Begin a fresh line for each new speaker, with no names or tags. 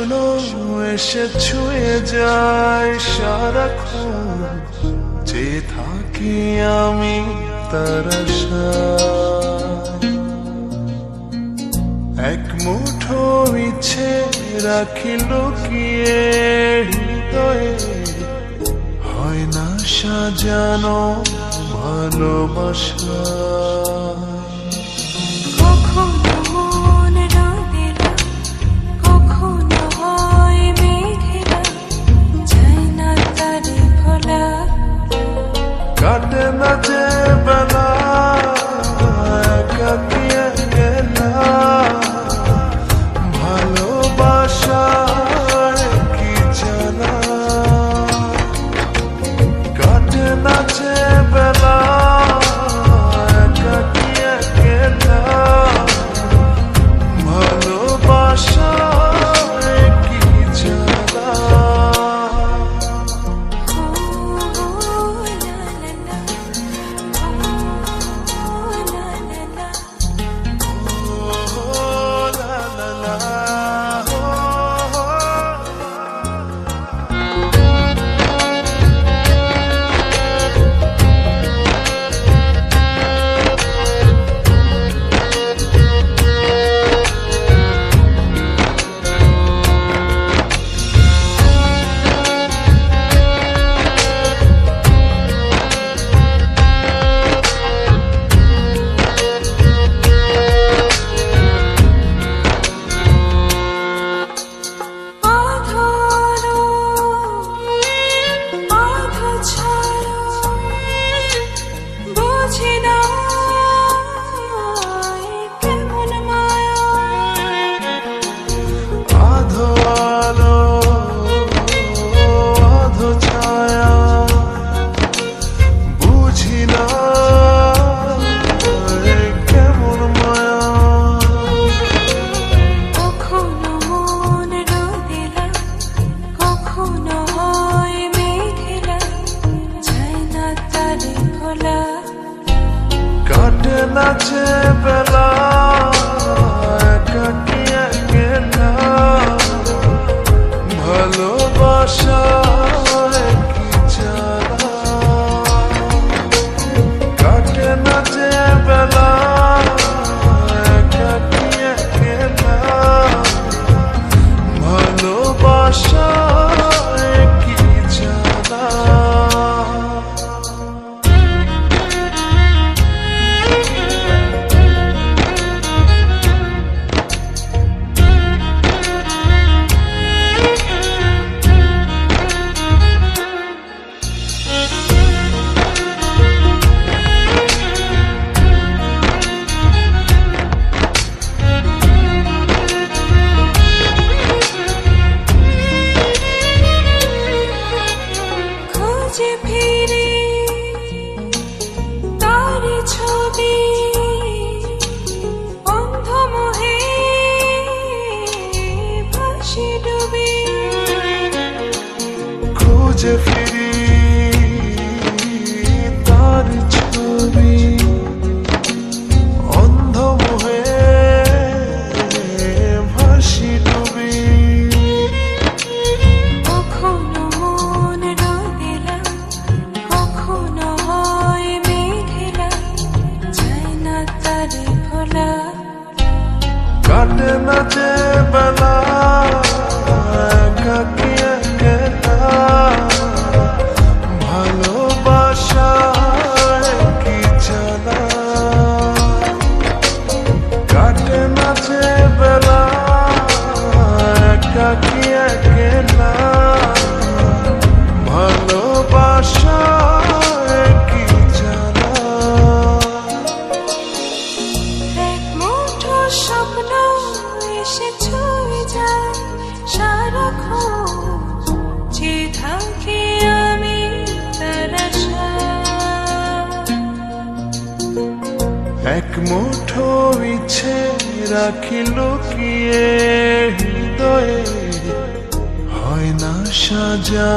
স্বপ্ন এসে ছুঁয়ে যায় সারাক্ষণ, যে থাকি আমি তার আশায়। এক মুঠো ইচ্ছে রাখি লুকিয়ে হৃদয়ে, হয় না সাজানো ভালোবাসা। কাটে না যে বেলা একাকী একলা, ভালোবাসার কি জানা। কাটে না যে বেলা একাকী একলা, ভালোবাসার কি জানা। কাটে না যে বেলা একাকী একলা, ভালোবাসার কি জানা। কাটে না যে বেলা একাকী একলা, ভালোবাসার কি জানা। খুঁজে ফিরি তার ছবি, অন্ধ মোহে ভাসি ডুবি।
কখনো মন রোদেলা, কখনো হয় মেঘেলা, যায় না তারে ভোলা।
কাটে না যে বেলা একাকী একলা, ভালোবাসার কি জানা। কাটে না যে বেলা একাকী একলা, ভালোবাসার কি জানা।
এক মুঠো স্বপ্ন এসে ছুঁয়ে যায় সারাক্ষণ, যে থাকি আমি তার আশায়।
এক মুঠো ইচ্ছে রাখি লুকিয়ে হৃদয়ে, হয় না সাজা